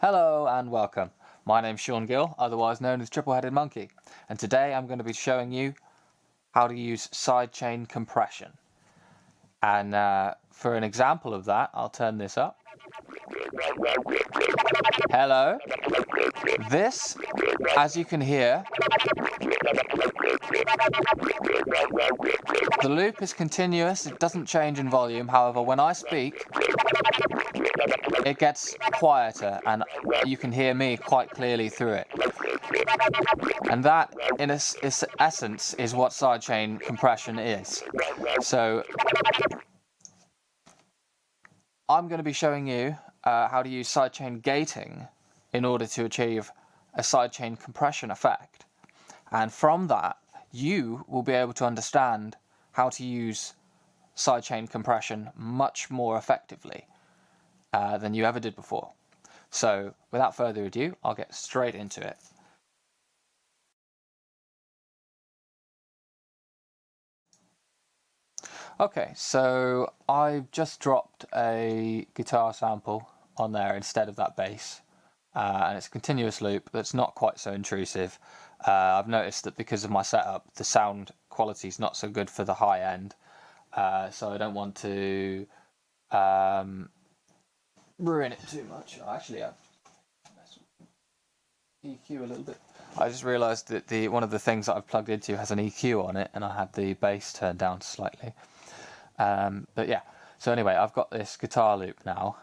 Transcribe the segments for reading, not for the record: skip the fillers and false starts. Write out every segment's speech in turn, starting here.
Hello and welcome. My name's Sean Gill, otherwise known as Triple-Headed Monkey, and today I'm going to be showing you how to use SideChain Compression. And for an example of that, I'll turn this up. Hello. This, as you can hear, the loop is continuous, it doesn't change in volume. However, when I speak, it gets quieter and you can hear me quite clearly through it. And that, in its essence, is what SideChain Compression is. So, I'm going to be showing you how to use sidechain gating in order to achieve a sidechain compression effect. And from that, you will be able to understand how to use sidechain compression much more effectively than you ever did before. So, without further ado, I'll get straight into it. Okay, so I've just dropped a guitar sample on there instead of that bass, and it's a continuous loop that's not quite so intrusive. I've noticed that because of my setup, the sound quality is not so good for the high end, so I don't want to ruin it too much. Actually, I've EQ a little bit. I just realised that one of the things that I've plugged into has an EQ on it, and I had the bass turned down slightly. But yeah, so anyway, I've got this guitar loop now,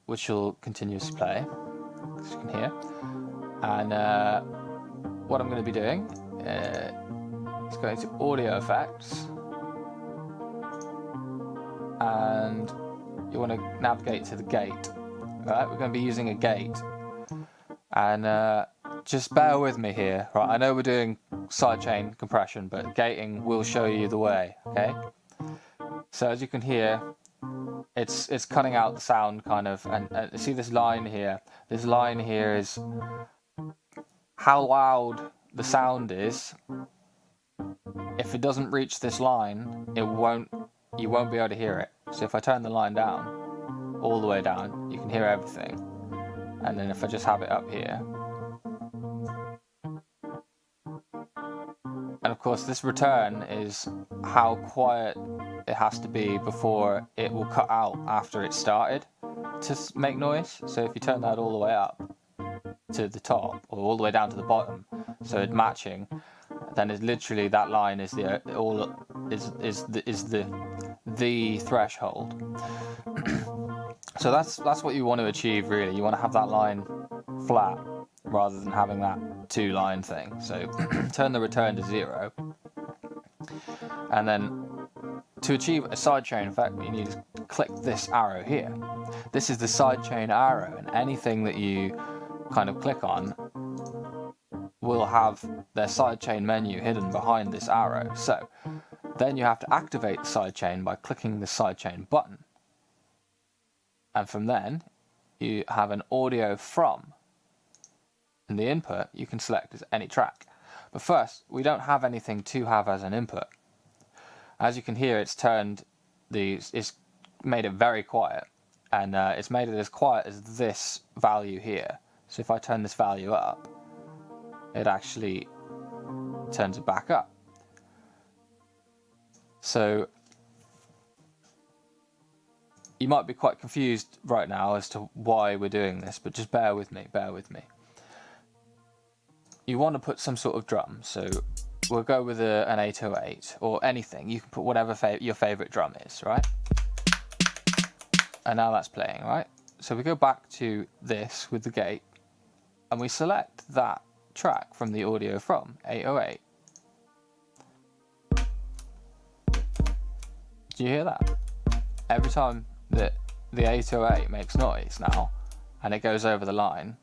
which will continuously play, as you can hear. And what I'm going to be doing is going to audio effects, and you want to navigate to the gate. Right, we're going to be using a gate, and just bear with me here. Right, I know we're doing sidechain compression, but gating will show you the way. Okay. So as you can hear, it's cutting out the sound kind of, and see this line here. This line here is how loud the sound is. If it doesn't reach this line, you won't be able to hear it. So if I turn the line down, all the way down, you can hear everything. And then if I just have it up here, and of course this return is how quiet it has to be before it will cut out after it started to make noise. So if you turn that all the way up to the top or all the way down to the bottom, so it's matching, then it's literally that line is the threshold. So that's what you want to achieve really. You want to have that line flat rather than having that two-line thing. So turn the return to 0, and then to achieve a sidechain effect, what you need is to click this arrow here. This is the sidechain arrow, and anything that you kind of click on will have their sidechain menu hidden behind this arrow. So then you have to activate the sidechain by clicking the sidechain button. And from then, you have an audio from. And the input you can select as any track. But first, we don't have anything to have as an input. As you can hear, it's made it very quiet, and it's made it as quiet as this value here. So if I turn this value up, it actually turns it back up. So you might be quite confused right now as to why we're doing this, but just bear with me, You want to put some sort of drum, so we'll go with an 808 or anything. You can put whatever your favorite drum is, right? And now that's playing, right? So we go back to this with the gate, and we select that track from the audio from 808. Do you hear that? Every time that the 808 makes noise now, and it goes over the line,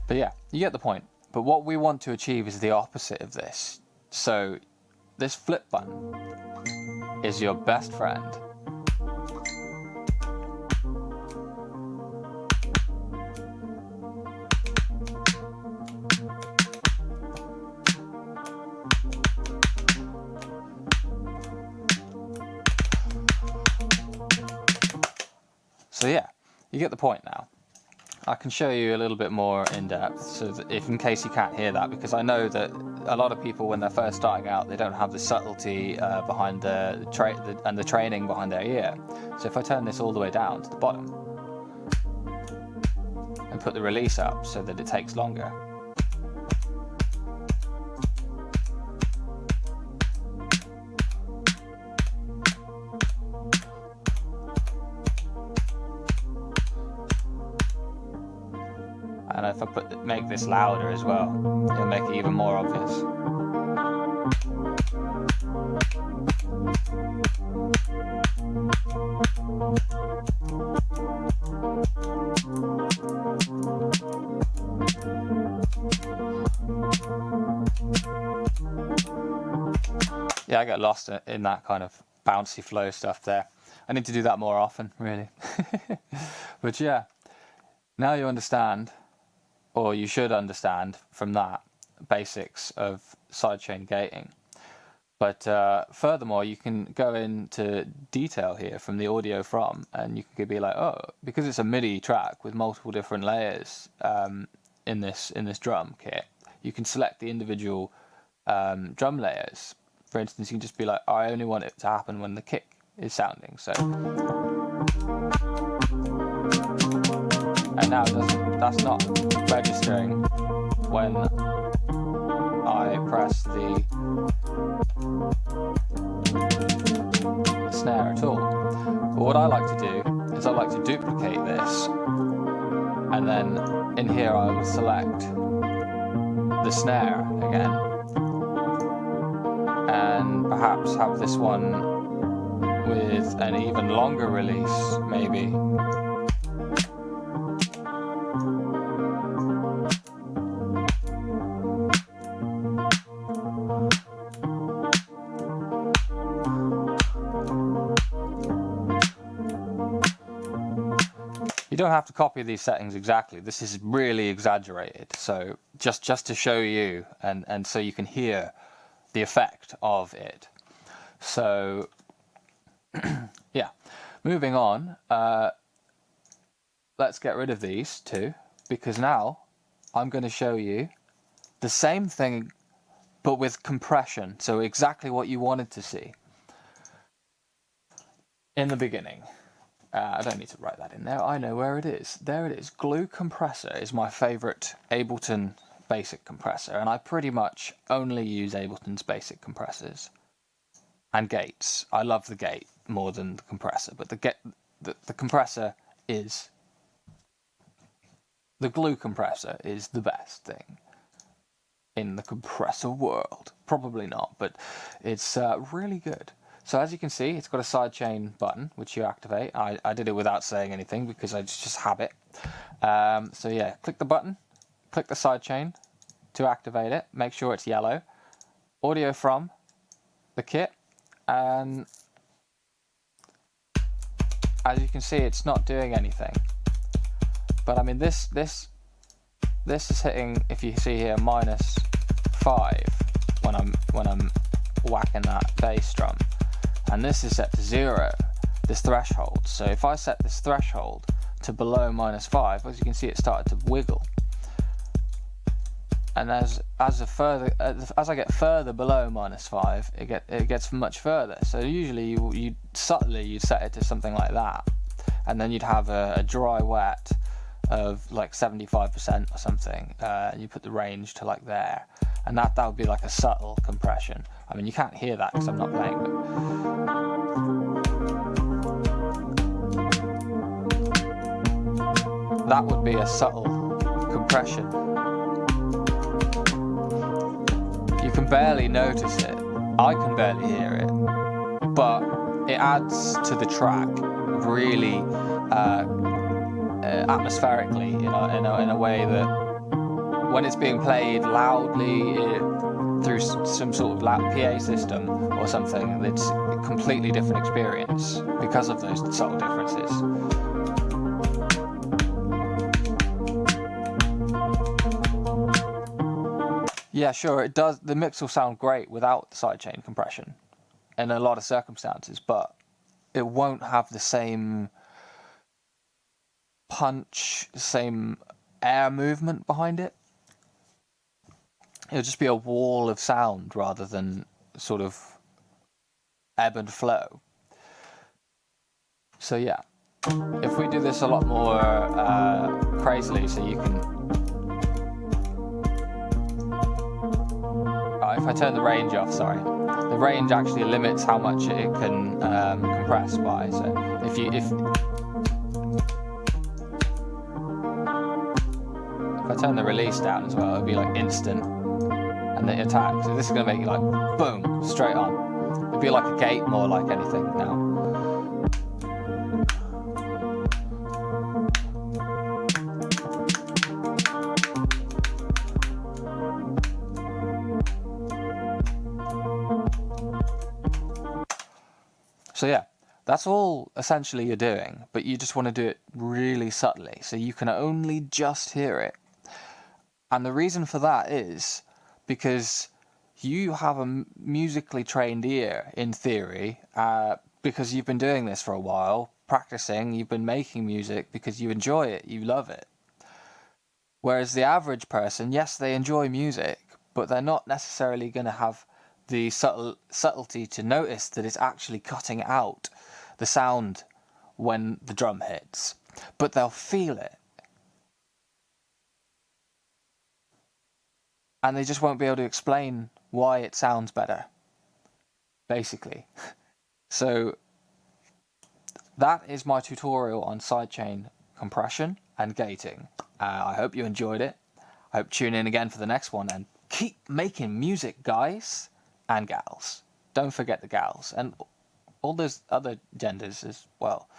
but yeah, you get the point. But what we want to achieve is the opposite of this. So this flip button is your best friend. So yeah, you get the point now. I can show you a little bit more in depth, so that if in case you can't hear that, because I know that a lot of people when they're first starting out, they don't have the subtlety behind the training behind their ear. So if I turn this all the way down to the bottom and put the release up so that it takes longer. And if I make this louder as well, it'll make it even more obvious. Yeah, I get lost in that kind of bouncy flow stuff there. I need to do that more often, really. But yeah, now you understand, or you should understand from that, basics of sidechain gating. But furthermore, you can go into detail here from the audio from, and you can be like, oh, because it's a MIDI track with multiple different layers in this drum kit, you can select the individual drum layers. For instance, you can just be like, oh, I only want it to happen when the kick is sounding. So, and now that's not registering when I press the snare at all. But what I like to do is I like to duplicate this, and then in here I will select the snare again, and perhaps have this one with an even longer release, maybe. You don't have to copy these settings exactly. This is really exaggerated. So just to show you and so you can hear the effect of it. So yeah, moving on. Let's get rid of these two, because now I'm going to show you the same thing but with compression. So exactly what you wanted to see in the beginning. I don't need to write that in there. I know where it is. There it is. Glue compressor is my favorite Ableton basic compressor, and I pretty much only use Ableton's basic compressors and gates. I love the gate more than the compressor, but the compressor is, the glue compressor is the best thing in the compressor world. Probably not, but it's really good. So as you can see, it's got a sidechain button, which you activate. I did it without saying anything because I just habit. So yeah, click the button, click the sidechain to activate it. Make sure it's yellow. Audio from the kit, and as you can see, it's not doing anything. But I mean, this is hitting, if you see here, -5 when I'm whacking that bass drum. And this is set to 0, this threshold. So if I set this threshold to below -5, as you can see, it started to wiggle. And as I get further below -5, it gets much further. So usually you subtly set it to something like that, and then you'd have a dry wet of like 75% or something. And you put the range to like there, and that would be like a subtle compression. I mean, you can't hear that because I'm not playing, but that would be a subtle compression. You can barely notice it. I can barely hear it, but it adds to the track really atmospherically, in a way that when it's being played loudly through some sort of loud PA system or something, it's a completely different experience because of those subtle differences. Yeah, sure, it does. The mix will sound great without the sidechain compression in a lot of circumstances, but it won't have the same punch, same air movement behind it. It'll just be a wall of sound rather than sort of ebb and flow. So yeah, if we do this a lot more crazily, so you can... if I turn the range off, sorry. The range actually limits how much it can compress by. So if I turn the release down as well, it'll be like instant, and the attack. So this is gonna make you like boom, straight on. It'd be like a gate more like anything now. So yeah, that's all essentially you're doing, but you just want to do it really subtly, so you can only just hear it. And the reason for that is because you have a musically trained ear, in theory, because you've been doing this for a while, practicing, you've been making music because you enjoy it, you love it. Whereas the average person, yes, they enjoy music, but they're not necessarily going to have the subtlety to notice that it's actually cutting out the sound when the drum hits. But they'll feel it. And they just won't be able to explain why it sounds better, basically. So that is my tutorial on sidechain compression and gating. I hope you enjoyed it. I hope you tune in again for the next one, and keep making music, guys and gals. Don't forget the gals and all those other genders as well.